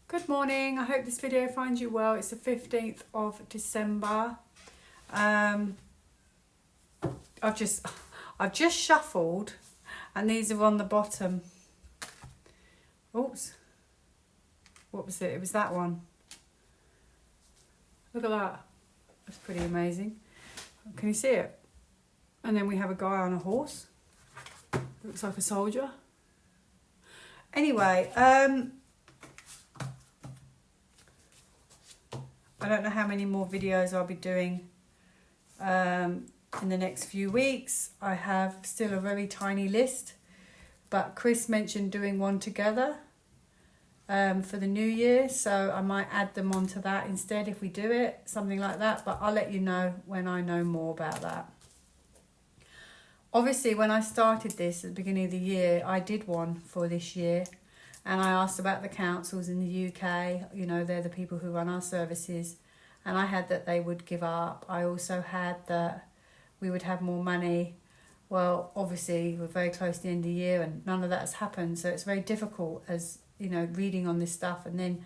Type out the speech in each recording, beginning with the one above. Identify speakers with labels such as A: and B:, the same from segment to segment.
A: Good morning. I hope this video finds you well. It's the 15th of December. I've just shuffled and these are on the bottom. Oops. What was it? It was that one. Look at that. That's pretty amazing. Can you see it? And then we have a guy on a horse. Looks like a soldier. Anyway, I don't know how many more videos I'll be doing in the next few weeks. I have still a very tiny list, but Chris mentioned doing one together for the new year, so I might add them onto that instead if we do it, something like that, but I'll let you know when I know more about that. Obviously, when I started this at the beginning of the year, I did one for this year. And I asked about the councils in the UK, you know, they're the people who run our services. And I had that they would give up. I also had that we would have more money. Well, obviously, we're very close to the end of the year and none of that has happened. So it's very difficult as, you know, reading on this stuff. And then,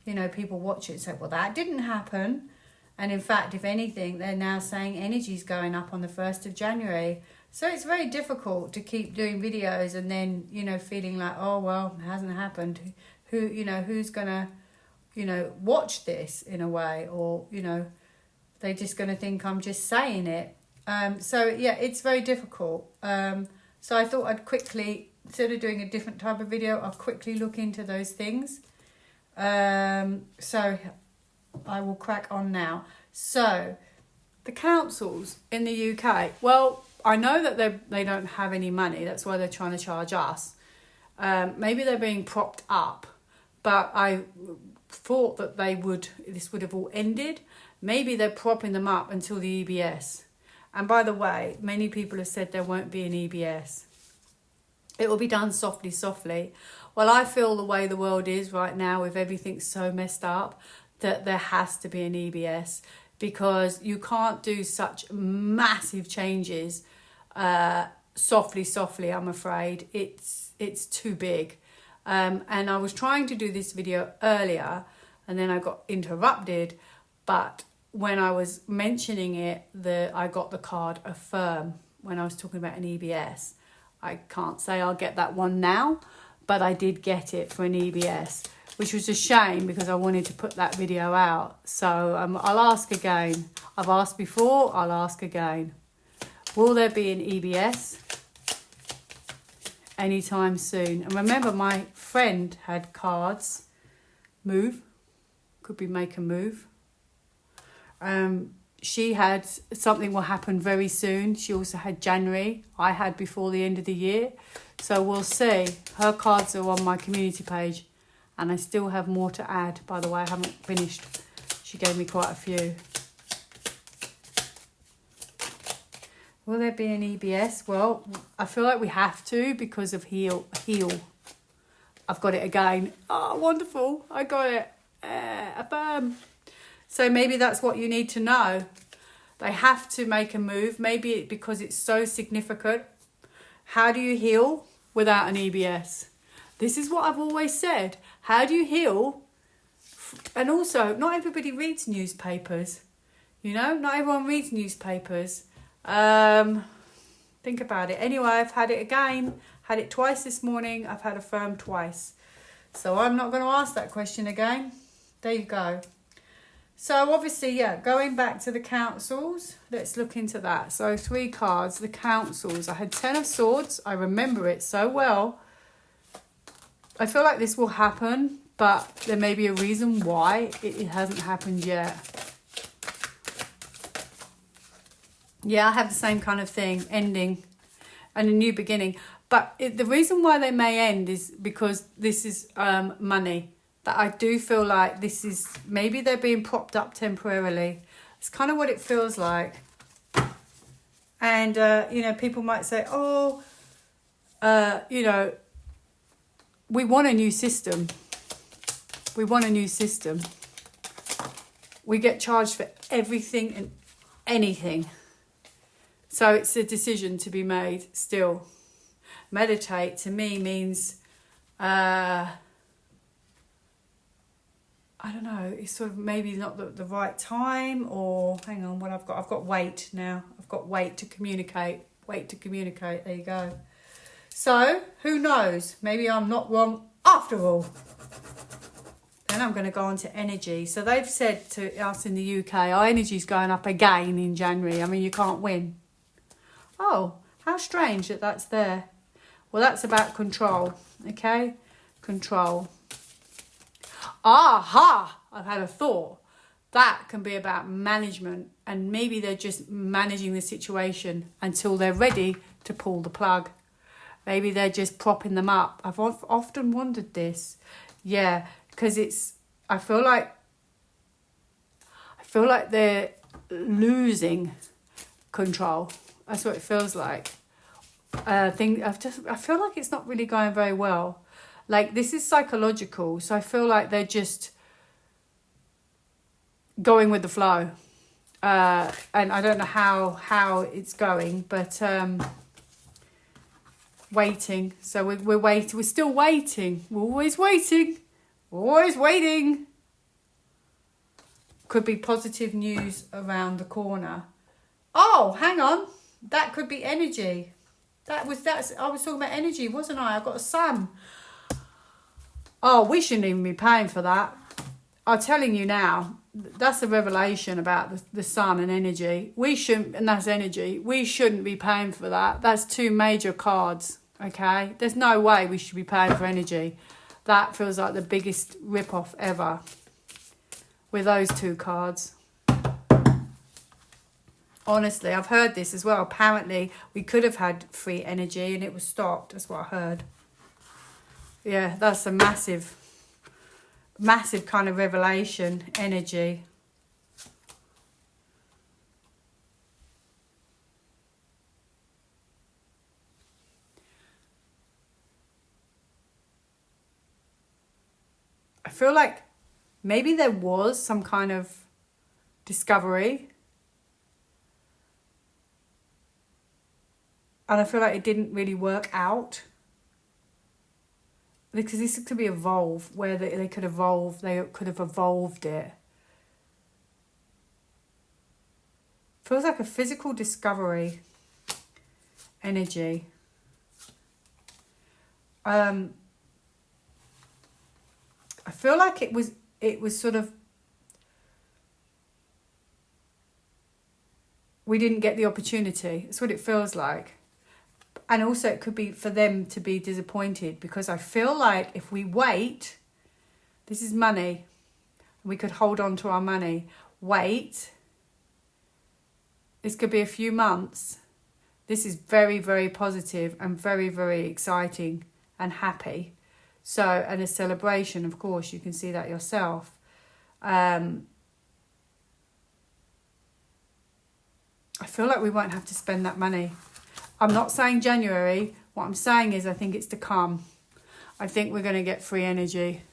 A: you know, people watch it and say, well, that didn't happen. And in fact, if anything, they're now saying energy's going up on the 1st of January. So it's very difficult to keep doing videos and then, you know, feeling like, oh, well, it hasn't happened. Who, you know, who's going to, you know, watch this in a way? Or, you know, they're just going to think I'm just saying it. So, yeah, it's very difficult. So I thought I'd quickly, instead of doing a different type of video, I'll quickly look into those things. So I will crack on now. So the councils in the UK, well, I know that they don't have any money. That's why they're trying to charge us. Maybe they're being propped up, but I thought that this would have all ended. Maybe they're propping them up until the EBS. And by the way, many people have said there won't be an EBS. It will be done softly, softly. Well, I feel the way the world is right now with everything so messed up that there has to be an EBS. Because you can't do such massive changes softly, I'm afraid. It's too big. And I was trying to do this video earlier and then I got interrupted. But when I was mentioning it, I got the card Affirm when I was talking about an EBS. I can't say I'll get that one now, but I did get it for an EBS. Which was a shame because I wanted to put that video out. So I'll ask again. I've asked before, I'll ask again. Will there be an EBS anytime soon? And remember, my friend had cards. Move. Could be make a move. She had something will happen very soon. She also had January. I had before the end of the year. So we'll see. Her cards are on my community page. And I still have more to add. By the way, I haven't finished. She gave me quite a few. Will there be an EBS? Well, I feel like we have to because of heal. I've got it again. Oh, wonderful. I got it. Affirm. So maybe that's what you need to know. They have to make a move. Maybe because it's so significant. How do you heal without an EBS? This is what I've always said. How do you heal? And also, not everybody reads newspapers. You know, not everyone reads newspapers. Think about it. Anyway, I've had it again. Had it twice this morning. I've had Affirm twice. So I'm not going to ask that question again. There you go. So obviously, yeah, going back to the councils. Let's look into that. So 3 cards, the councils. I had 10 of Swords. I remember it so well. I feel like this will happen, but there may be a reason why it hasn't happened yet. Yeah, I have the same kind of thing, ending and a new beginning. But the reason why they may end is because this is money. That I do feel like this is, maybe they're being propped up temporarily. It's kind of what it feels like. And, you know, people might say, oh, you know, we want a new system. We want a new system. We get charged for everything and anything. So it's a decision to be made still. Meditate to me means I don't know, it's sort of maybe not the right time, or hang on, what I've got weight now. I've got weight to communicate. There you go. So, who knows? Maybe I'm not wrong after all. Then I'm going to go on to energy. So they've said to us in the UK, our energy's going up again in January. I mean, you can't win. Oh, how strange that that's there. Well, that's about control, okay? Control. Aha! I've had a thought. That can be about management, and maybe they're just managing the situation until they're ready to pull the plug. Maybe they're just propping them up. I've often wondered this. Yeah, because I feel like they're losing control. That's what it feels like. I feel like it's not really going very well. Like, this is psychological, so I feel like they're just going with the flow. And I don't know how it's going, but waiting. So we're waiting. We're still waiting. We're always waiting. Always waiting. Could be positive news around the corner. Oh, hang on. That could be energy. I was talking about energy, wasn't I? I got a sun. Oh, we shouldn't even be paying for that. I'm telling you now, that's a revelation about the sun and energy. And that's energy. We shouldn't be paying for that. That's two major cards, okay? There's no way we should be paying for energy. That feels like the biggest rip-off ever with those two cards. Honestly, I've heard this as well. Apparently, we could have had free energy and it was stopped. That's what I heard. Yeah, that's a massive kind of revelation, energy. I feel like maybe there was some kind of discovery. And I feel like it didn't really work out. Because this could be evolve, where they could have evolved it. Feels like a physical discovery. Energy. I feel like it was sort of, we didn't get the opportunity. That's what it feels like. And also it could be for them to be disappointed, because I feel like if we wait, this is money, we could hold on to our money. Wait, this could be a few months. This is very, very positive and very, very exciting and happy. So, and a celebration, of course, you can see that yourself. I feel like we won't have to spend that money. I'm not saying January. What I'm saying is I think it's to come. I think we're going to get free energy.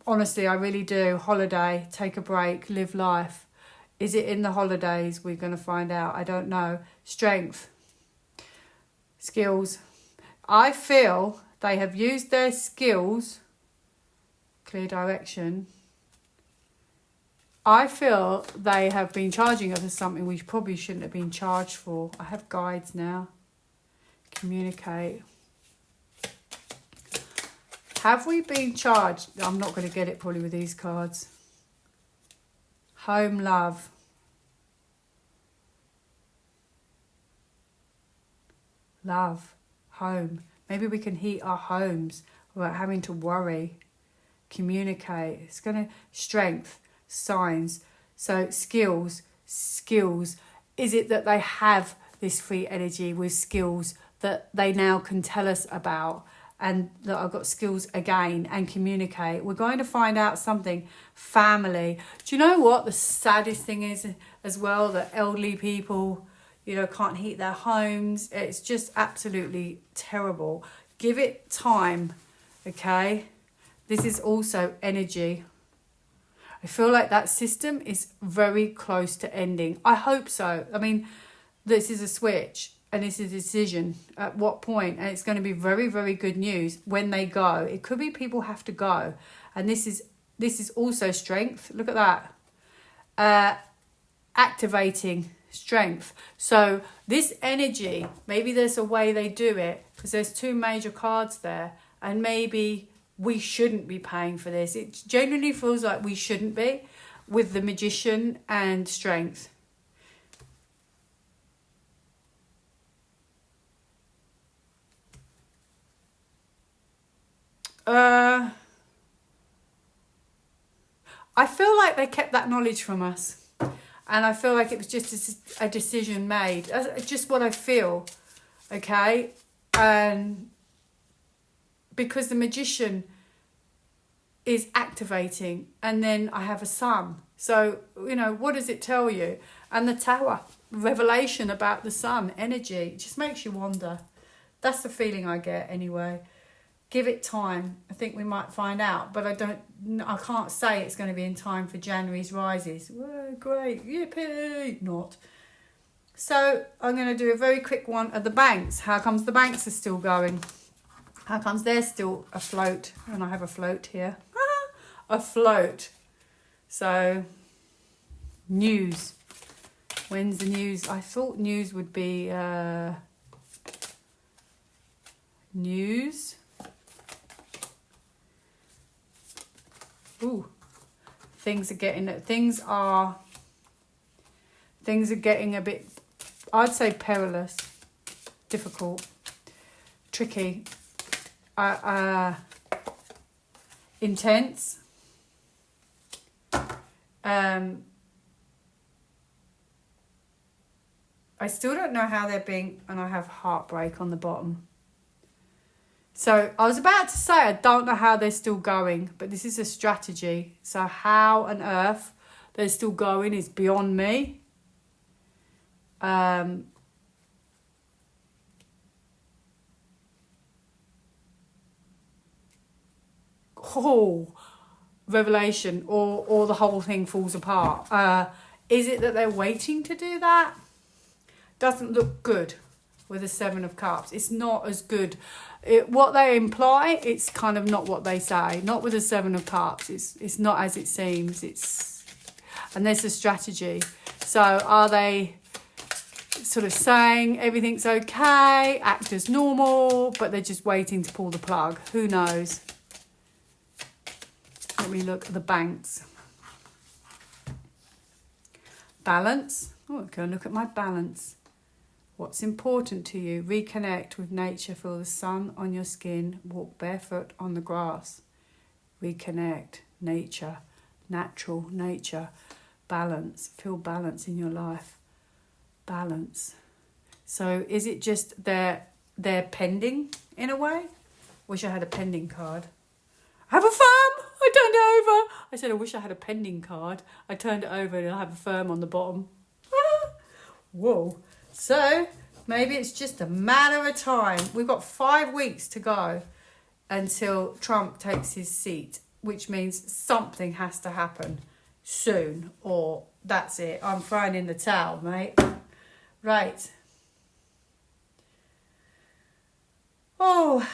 A: Honestly, I really do. Holiday, take a break, live life. Is it in the holidays? We're going to find out. I don't know. Strength. Skills. I feel they have used their skills. Clear direction. I feel they have been charging us for something we probably shouldn't have been charged for. I have guides now. Communicate. Have we been charged? I'm not going to get it probably with these cards. Home, love. Love. Home. Maybe we can heat our homes without having to worry. Communicate. It's going to strength. Signs. So skills. Is it that they have this free energy with skills that they now can tell us about, and that I've got skills again and communicate? We're going to find out something. Family. Do you know what the saddest thing is as well? That elderly people, can't heat their homes. It's just absolutely terrible. Give it time, okay? This is also energy. I feel like that system is very close to ending. I hope so. I mean, this is a switch and this is a decision. At what point? And it's going to be very, very good news when they go. It could be people have to go. And this is This is also strength. Look at that. Activating strength. So this energy, maybe there's a way they do it, because there's two major cards there, and maybe we shouldn't be paying for this. It genuinely feels like we shouldn't be, with the Magician and strength. I feel like they kept that knowledge from us, and I feel like it was just a decision made. That's just what I feel, okay? And because the Magician is activating, and then I have a Sun. So, you know, what does it tell you? And the Tower, revelation about the Sun, energy, it just makes you wonder. That's the feeling I get anyway. Give it time. I think we might find out, but I can't say it's going to be in time for January's rises. Whoa, great, yippee, not. So I'm going to do a very quick one at the banks. How comes the banks are still going? How comes they're still afloat? And I have a float here. Afloat. So, news. When's the news? I thought news would be news. Ooh, things are getting a bit, I'd say perilous, difficult, tricky, intense. I still don't know how they're being, and I have heartbreak on the bottom. So I was about to say I don't know how they're still going, but this is a strategy. So how on earth they're still going is beyond me. Revelation, or the whole thing falls apart. Is it that they're waiting to do that? Doesn't look good with the Seven of Cups. It's not as good. What they imply, it's kind of not what they say. Not with the Seven of Cups. It's not as it seems. And there's a strategy. So are they sort of saying everything's okay, act as normal, but they're just waiting to pull the plug? Who knows? Let me look at the banks. Balance. Oh, go and look at my balance. What's important to you? Reconnect with nature. Feel the sun on your skin. Walk barefoot on the grass. Reconnect. Nature. Natural nature. Balance. Feel balance in your life. Balance. So is it just they're pending in a way? Wish I had a pending card. Have a firm. I turned it over. I said I wish I had a pending card. I turned it over and I have a firm on the bottom. Whoa. So maybe it's just a matter of time. We've got 5 weeks to go until Trump takes his seat, which means something has to happen soon, or that's it. I'm throwing in the towel, mate. Right. Oh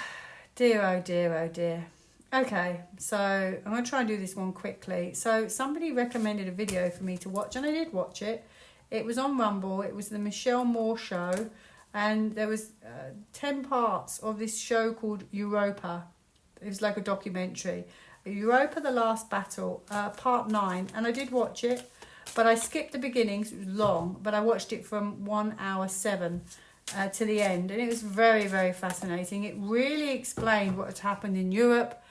A: dear, oh dear, oh dear. Okay, so I'm going to try and do this one quickly. So somebody recommended a video for me to watch, and I did watch it. It was on Rumble. It was the Michelle Moore show, and there was 10 parts of this show called Europa. It was like a documentary. Europa, The Last Battle, part 9, and I did watch it, but I skipped the beginning 'cause it was long, but I watched it from 1 hour 7 to the end, and it was very, very fascinating. It really explained what had happened in Europe,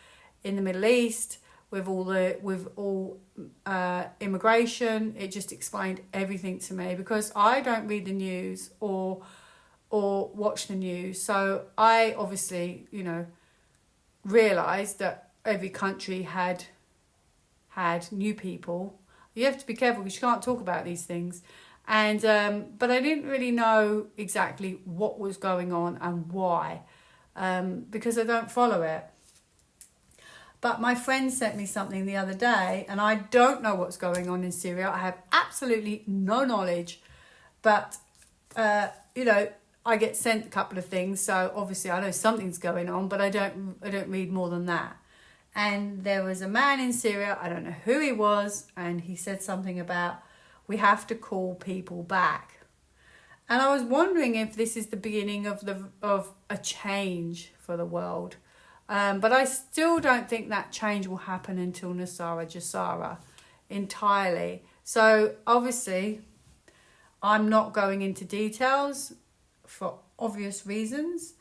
A: in the Middle East, with all immigration. It just explained everything to me, because I don't read the news or watch the news. So I obviously, realised that every country had new people. You have to be careful because you can't talk about these things. And but I didn't really know exactly what was going on and why, because I don't follow it. But my friend sent me something the other day, and I don't know what's going on in Syria. I have absolutely no knowledge. But, I get sent a couple of things, so obviously I know something's going on, but I don't read more than that. And there was a man in Syria, I don't know who he was, and he said something about, we have to call people back. And I was wondering if this is the beginning of a change for the world. But I still don't think that change will happen until Nasara Jasara entirely. So obviously, I'm not going into details for obvious reasons.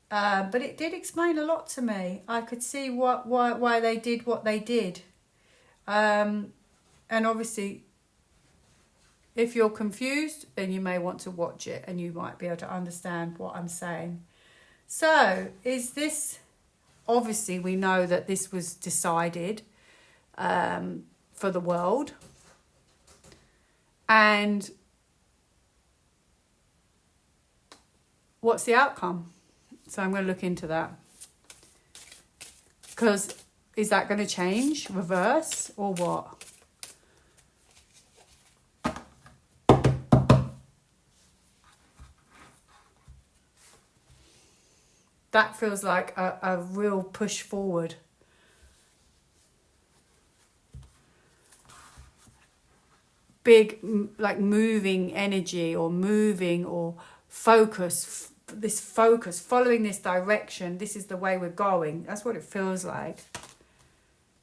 A: But it did explain a lot to me. I could see why they did what they did. And obviously, if you're confused, then you may want to watch it and you might be able to understand what I'm saying. So, is this... Obviously, we know that this was decided for the world. And what's the outcome? So I'm going to look into that. Because is that going to change, reverse, or what? That feels like a real push forward. Big, like moving energy or moving or focus. This focus, following this direction. This is the way we're going. That's what it feels like.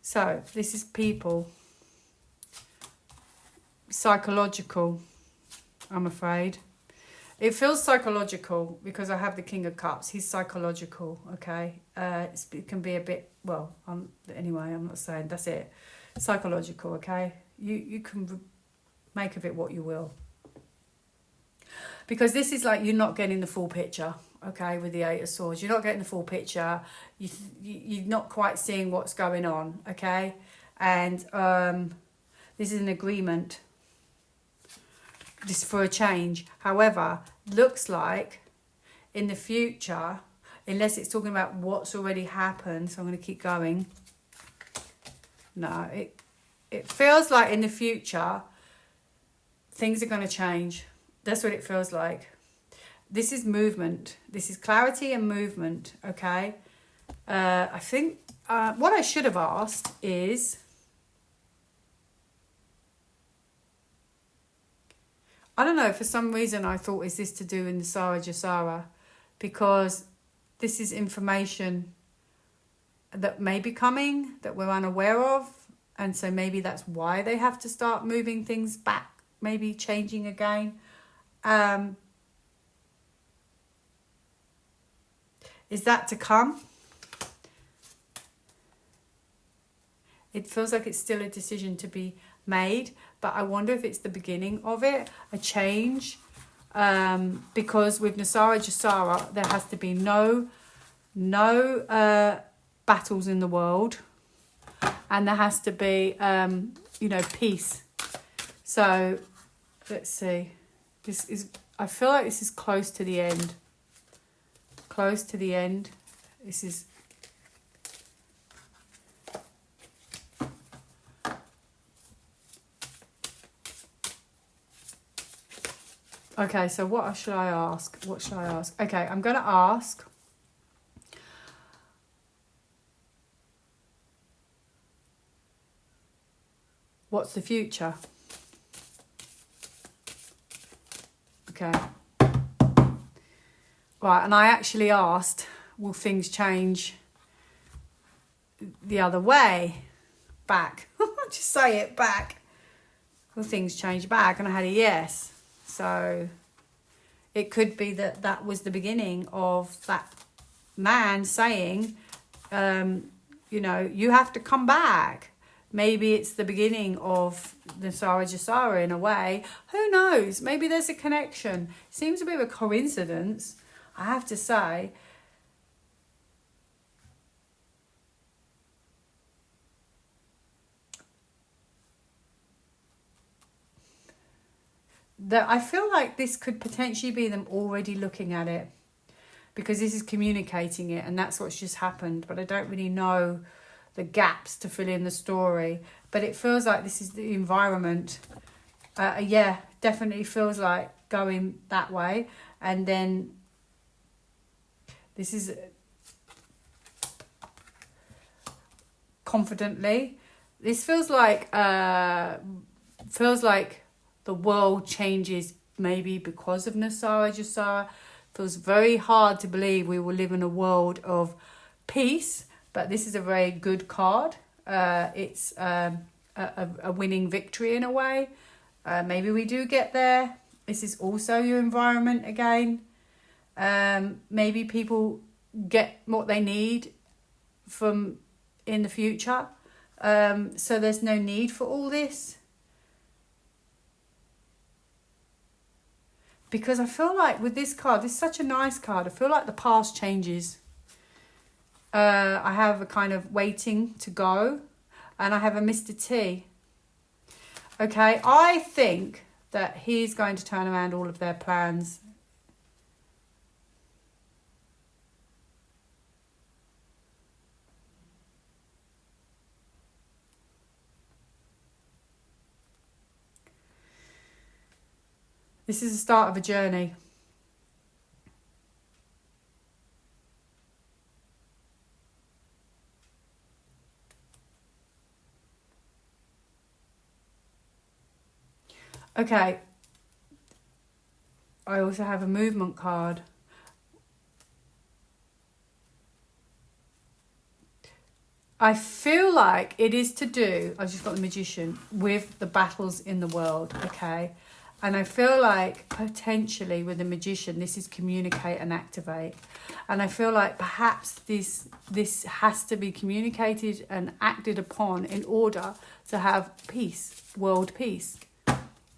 A: So, this is people. Psychological, I'm afraid. It feels psychological because I have the King of Cups. He's psychological, okay? It can be a bit, well, anyway, I'm not saying, that's it. Psychological, okay? You can make of it what you will. Because this is like you're not getting the full picture, okay, with the Eight of Swords. You're not getting the full picture. You're not quite seeing what's going on, okay? And this is an agreement. This for a change. However, looks like in the future, unless it's talking about what's already happened, so I'm going to keep going. No, it feels like in the future, things are going to change. That's what it feels like. This is movement. This is clarity and movement, okay? I think what I should have asked is... I don't know, for some reason I thought, is this to do in the Nasara Jasara? Because this is information that may be coming, that we're unaware of. And so maybe that's why they have to start moving things back, maybe changing again. Is that to come? It feels like it's still a decision to be made, but I wonder if it's the beginning of it, a change. Because with Nasara Jasara, there has to be no battles in the world, and there has to be, peace. So let's see. I feel like this is close to the end. Close to the end. This is... Okay, so what should I ask? What should I ask? Okay, I'm going to ask... What's the future? Okay. Right, and I actually asked, will things change the other way? Back. Just say it, back. Will things change back? And I had a yes. So it could be that was the beginning of that man saying, you have to come back. Maybe it's the beginning of the Nasara Jasara in a way. Who knows? Maybe there's a connection. Seems a bit of a coincidence, I have to say. That I feel like this could potentially be them already looking at it, because this is communicating it, and that's what's just happened. But I don't really know the gaps to fill in the story. But it feels like this is the environment. Yeah, definitely feels like going that way. And then this is confidently. This feels like the world changes maybe because of Nasara Jasara. Feels very hard to believe we will live in a world of peace, but this is a very good card. It's a winning victory in a way. Maybe we do get there. This is also your environment again. Maybe people get what they need from in the future. So there's no need for all this. Because I feel like with this card, this is such a nice card. I feel like the past changes. I have a kind of waiting to go. And I have a Mr. T. Okay, I think that he's going to turn around all of their plans. This is the start of a journey. Okay. I also have a movement card. I feel like it is to do, I just got the Magician, with the battles in the world, okay? And I feel like potentially with the Magician, this is communicate and activate. And I feel like perhaps this has to be communicated and acted upon in order to have peace, world peace.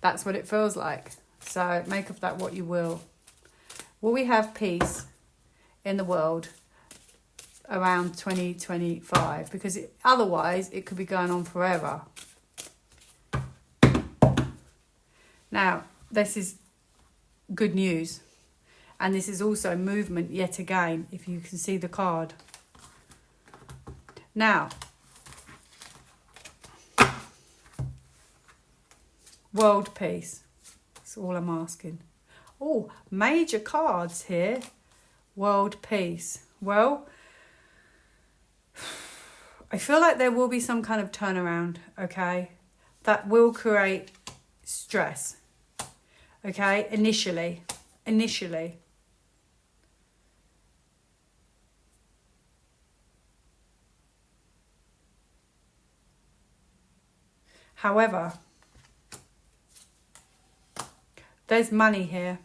A: That's what it feels like. So make of that what you will. Will we have peace in the world around 2025? Because otherwise it could be going on forever. Now, this is good news. And this is also movement yet again, if you can see the card. Now, world peace. That's all I'm asking. Oh, major cards here. World peace. Well, I feel like there will be some kind of turnaround, okay? That will create stress. Okay, initially. However, there's money here.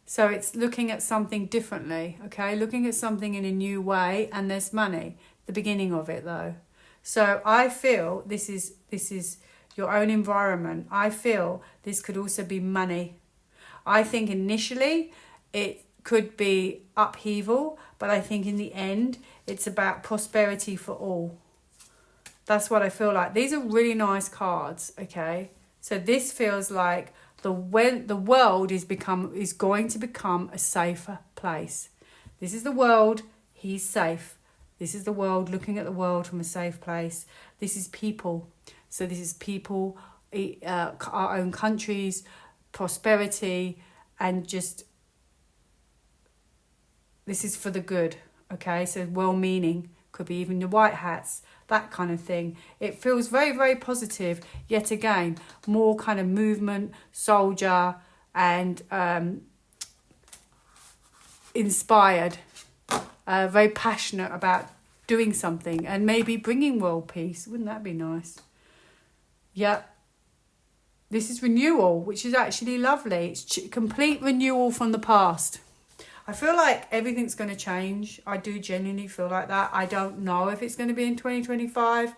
A: So it's looking at something differently, okay? Looking at something in a new way, and there's money. The beginning of it, though. So I feel this is your own environment. I feel this could also be money. I think initially it could be upheaval, but I think in the end it's about prosperity for all. That's what I feel like. These are really nice cards, okay? So this feels like the world is going to become a safer place. This is the world, he's safe. This is the world, looking at the world from a safe place. This is people. So this is people, our own countries, prosperity, and just, this is for the good, okay? So well-meaning, could be even the white hats, that kind of thing. It feels very, very positive. Yet again, more kind of movement, soldier, and inspired, very passionate about doing something and maybe bringing world peace. Wouldn't that be nice? Yeah. This is renewal, which is actually lovely. It's complete renewal from the past. I feel like everything's going to change. I do genuinely feel like that. I don't know if it's going to be in 2025.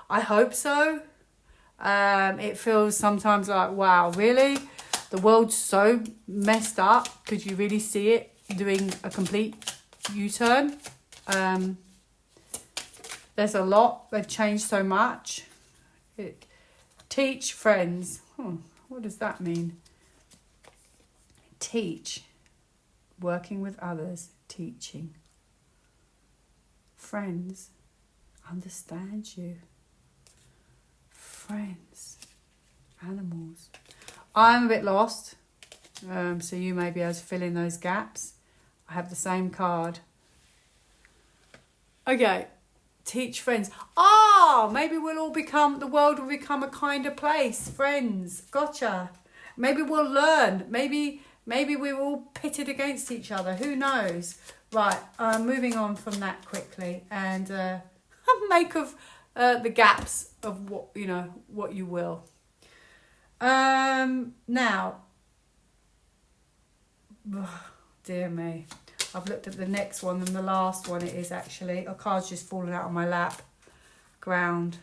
A: I hope so. It feels sometimes like, wow, really? The world's so messed up. Could you really see it doing a complete U-turn? There's a lot. They've changed so much. Teach friends. What does that mean? Teach. Working with others. Teaching. Friends. Understand you. Friends. Animals. I'm a bit lost. So you may be able to fill in those gaps. I have the same card. Okay. teach friends. Ah, maybe the world will become a kinder place. Friends, gotcha. Maybe we'll learn. Maybe we're all pitted against each other. Who knows? Right, moving on from that quickly, and make of the gaps of what you will. Now, dear me, I've looked at the next one and the last one. It is actually a card's just fallen out on my lap. Ground.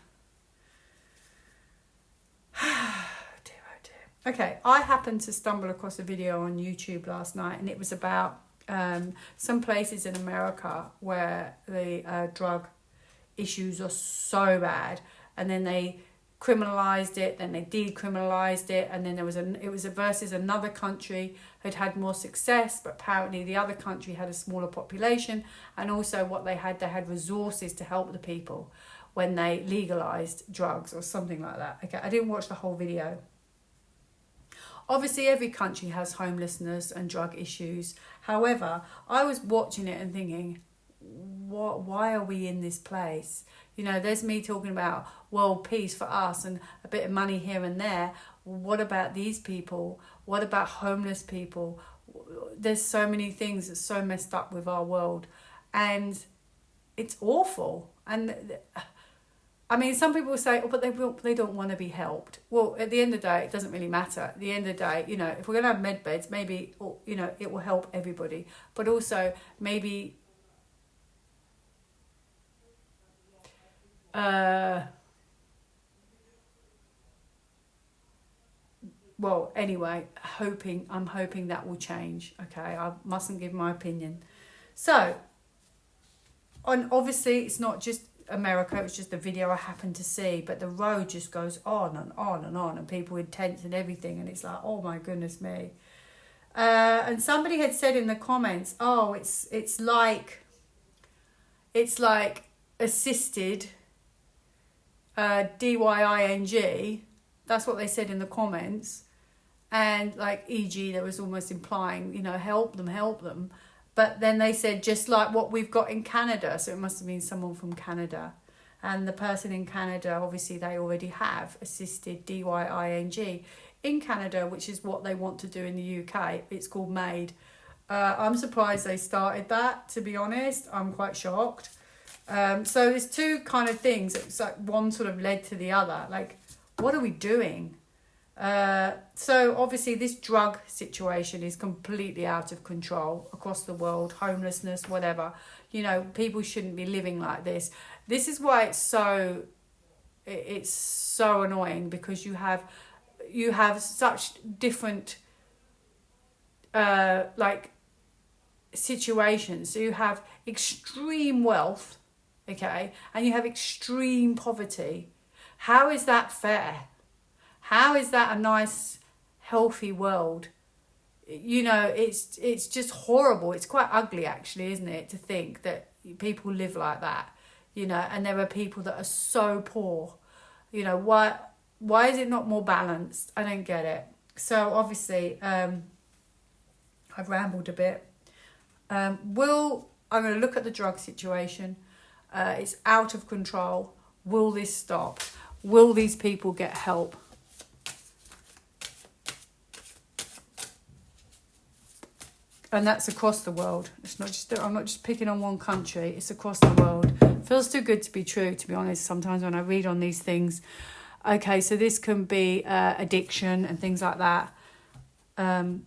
A: Okay, I happened to stumble across a video on YouTube last night, and it was about some places in America where the drug issues are so bad, and then they criminalized it, then they decriminalized it, and then it was versus another country had more success, but apparently the other country had a smaller population, and also what they had resources to help the people when they legalized drugs or something like that. Okay, I didn't watch the whole video. Obviously, every country has homelessness and drug issues. However, I was watching it and thinking, why are we in this place? There's me talking about world peace for us and a bit of money here and there. What about these people? What about homeless people? There's so many things that's so messed up with our world, and it's awful. And I mean, some people say, oh, but they don't want to be helped. Well, at the end of the day, it doesn't really matter. At the end of the day, if we're going to have med beds, maybe, it will help everybody. But also, maybe, well, anyway, I'm hoping that will change. Okay, I mustn't give my opinion. So, obviously, it's not just America, it was just the video I happened to see, but the road just goes on and on and on, and people in tents and everything, and it's like, oh my goodness me. And somebody had said in the comments, oh, it's like assisted DYING. That's what they said in the comments, and like, e.g., there was almost implying, help them. But then they said, just like what we've got in Canada. So it must have been someone from Canada. And the person in Canada, obviously, they already have assisted DYING in Canada, which is what they want to do in the UK. It's called MAID. I'm surprised they started that, to be honest. I'm quite shocked. So there's two kind of things. It's like one sort of led to the other. Like, what are we doing? So obviously this drug situation is completely out of control across the world. Homelessness, whatever, people shouldn't be living like this. This is why it's so annoying, because you have such different like situations. So you have extreme wealth, okay, and you have extreme poverty. How is that fair? How is that a nice, healthy world? It's just horrible. It's quite ugly, actually, isn't it, to think that people live like that, and there are people that are so poor. Why is it not more balanced? I don't get it. So, obviously, I've rambled a bit. I'm going to look at the drug situation. It's out of control. Will this stop? Will these people get help? And that's across the world. I'm not just picking on one country. It's across the world. Feels too good to be true, to be honest, sometimes when I read on these things. Okay, so this can be addiction and things like that. That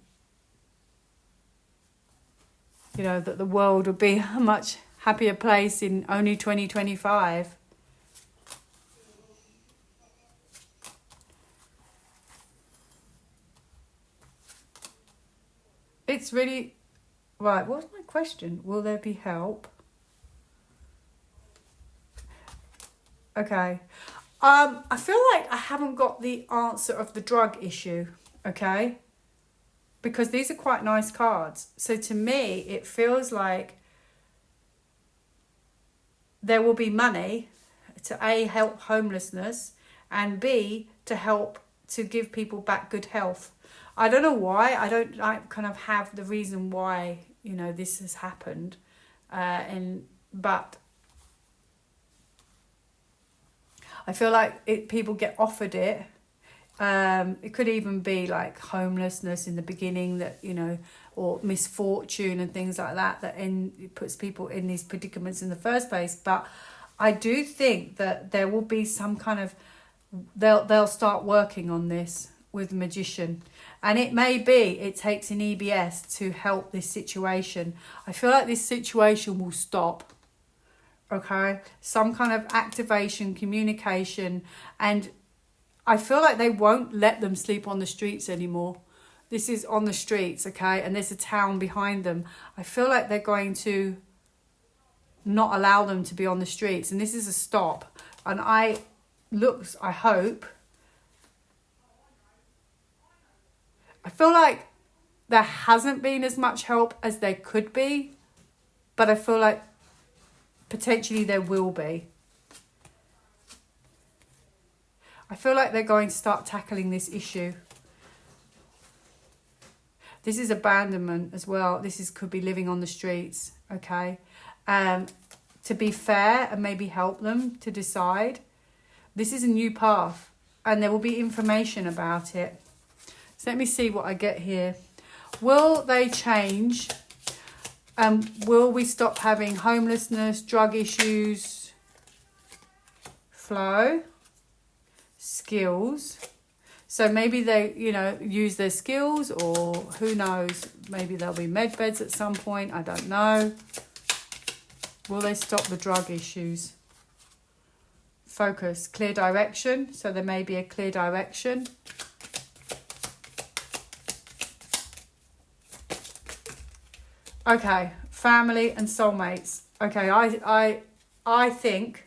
A: the world would be a much happier place in only 2025. It's really... Right, what was my question? Will there be help? Okay. I feel like I haven't got the answer of the drug issue, okay? Because these are quite nice cards. So to me, it feels like there will be money to A, help homelessness, and B, to help to give people back good health. I don't know why. I kind of have the reason why, this has happened. But I feel like people get offered it. It could even be like homelessness in the beginning, that, you know, or misfortune and things like that, it puts people in these predicaments in the first place. But I do think that there will be some kind of, they'll start working on this with the magician. And it may be it takes an EBS to help this situation. I feel like this situation will stop. Okay, some kind of activation, communication, and I feel like they won't let them sleep on the streets anymore. This is on the streets, okay, and there's a town behind them. I feel like they're going to not allow them to be on the streets, and this is a stop. And I hope, I feel like there hasn't been as much help as there could be, but I feel like potentially there will be. I feel like they're going to start tackling this issue. This is abandonment as well. Could be living on the streets, okay? To be fair and maybe help them to decide. This is a new path, and there will be information about it. So let me see what I get here. Will they change? Will we stop having homelessness, drug issues, flow, skills? So maybe they, you know, use their skills, or who knows, maybe there'll be med beds at some point. I don't know. Will they stop the drug issues? Focus, clear direction. So there may be a clear direction. Okay, family and soulmates. Okay, I think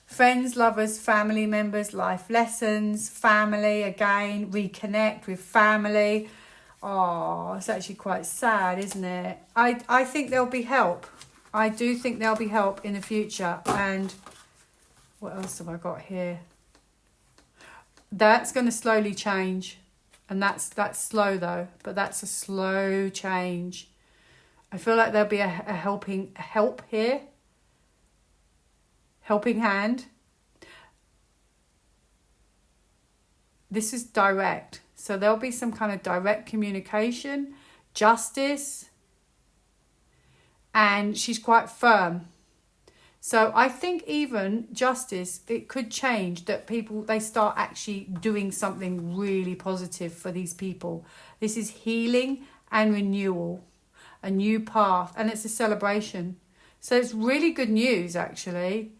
A: friends, lovers, family members, life lessons, family, again, reconnect with family. Oh, it's actually quite sad, isn't it? I think there'll be help. I do think there'll be help in the future. And what else have I got here? That's going to slowly change. And that's slow though, but that's a slow change. I feel like there'll be a help here. Helping hand. This is direct. So there'll be some kind of direct communication, justice, and she's quite firm. So I think even justice, it could change, that they start actually doing something really positive for these people. This is healing and renewal, a new path, and it's a celebration. So it's really good news, actually.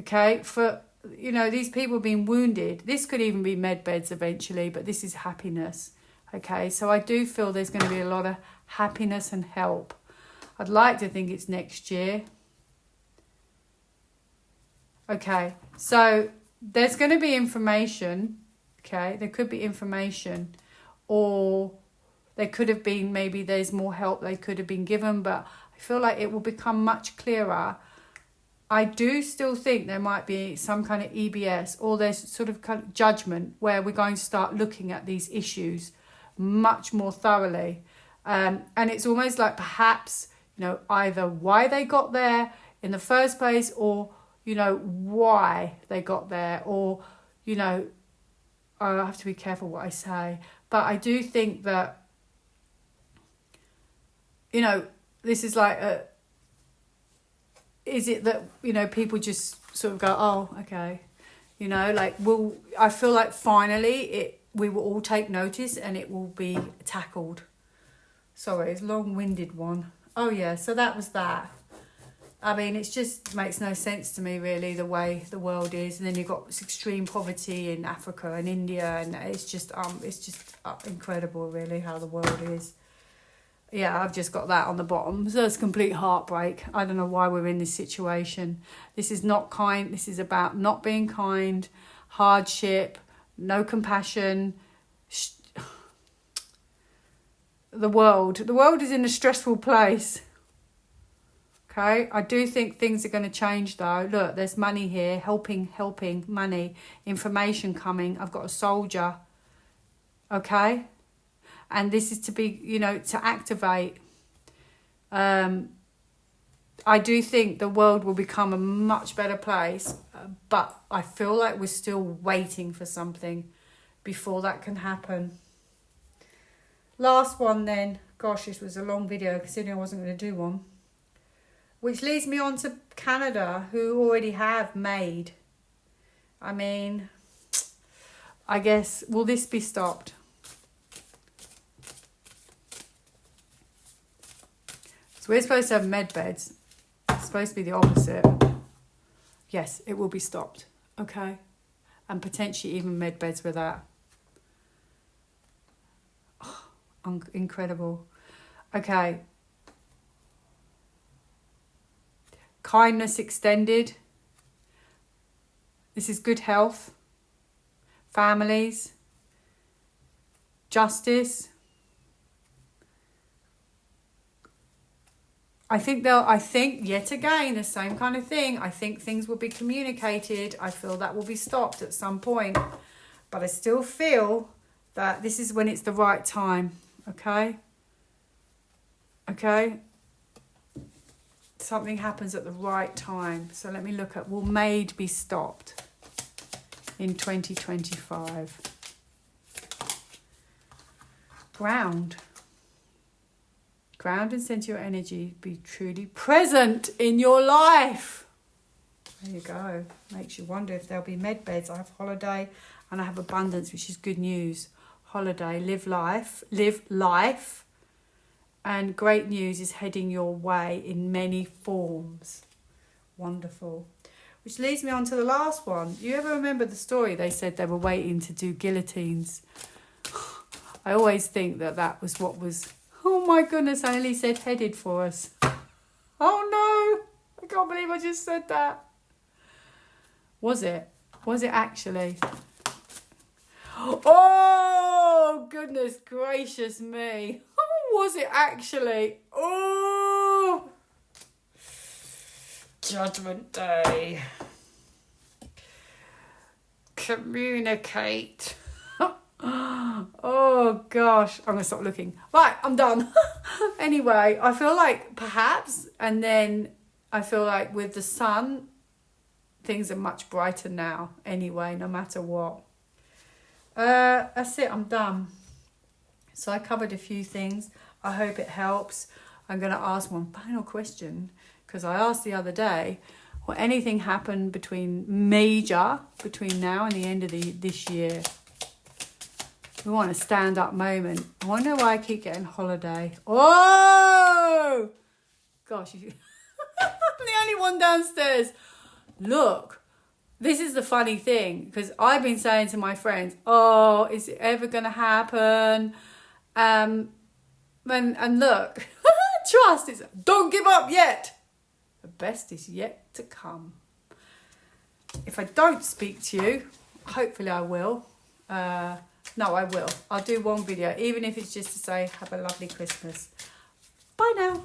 A: Okay, for, you know, these people being wounded. This could even be med beds eventually, but this is happiness. Okay, so I do feel there's going to be a lot of happiness and help. I'd like to think it's next year. Okay, so there's going to be information, okay? There could be information, or there could have been, maybe there's more help they could have been given, but I feel like it will become much clearer. I do still think there might be some kind of EBS, or there's sort of kind of judgment, where we're going to start looking at these issues much more thoroughly. And it's almost like perhaps, you know, either why they got there in the first place, or, you know, why they got there, or, you know, I have to be careful what I say. But I do think that, you know, this is like is it that, you know, people just sort of go, oh, okay, you know, like, I feel like finally we will all take notice and it will be tackled. Sorry, it's a long-winded one. Oh yeah, so that was that. I mean, it just makes no sense to me, really, the way the world is. And then you've got extreme poverty in Africa and India, and it's just incredible, really, how the world is. Yeah, I've just got that on the bottom. So it's complete heartbreak. I don't know why we're in this situation. This is not kind. This is about not being kind, hardship, no compassion. The world is in a stressful place. Okay, I do think things are going to change though. Look, there's money here, helping, money, information coming. I've got a soldier. Okay, and this is to be, you know, to activate. I do think the world will become a much better place, but I feel like we're still waiting for something before that can happen. Last one then. Gosh, this was a long video considering I wasn't going to do one. Which leads me on to Canada, who already have MAID. I mean, I guess, will this be stopped? So we're supposed to have med beds. It's supposed to be the opposite. Yes, it will be stopped. Okay. And potentially even med beds with that. Oh, incredible. Okay. Kindness extended. This is good health. Families. Justice. I think yet again the same kind of thing. I think things will be communicated. I feel that will be stopped at some point. But I still feel that this is when it's the right time. Okay? Okay? Something happens at the right time. So let me look at, will MAID be stopped in 2025? Ground. Ground and center your energy. Be truly present in your life. There you go. Makes you wonder if there'll be med beds. I have holiday and I have abundance, which is good news. Holiday, live life. And great news is heading your way in many forms. Wonderful. Which leads me on to the last one. You ever remember the story? They said they were waiting to do guillotines. I always think that was what was... Oh my goodness, I nearly said headed for us. Oh no, I can't believe I just said that. Was it? Was it actually? Oh, goodness gracious me. Was it actually? Oh, Judgment Day. Communicate. Oh gosh, I'm gonna stop looking. Right, I'm done. Anyway, I feel like perhaps, and then I feel like with the sun, things are much brighter now. Anyway, no matter what. That's it. I'm done. So I covered a few things. I hope it helps. I'm gonna ask one final question because I asked the other day, will anything happen between now and the end of this year? We want a stand-up moment. I wonder why I keep getting holiday. Oh! Gosh, I'm the only one downstairs. Look, this is the funny thing, because I've been saying to my friends, oh, is it ever going to happen? And look, trust, don't give up yet. The best is yet to come. If I don't speak to you, hopefully I will. No, I will. I'll do one video, even if it's just to say, have a lovely Christmas. Bye now.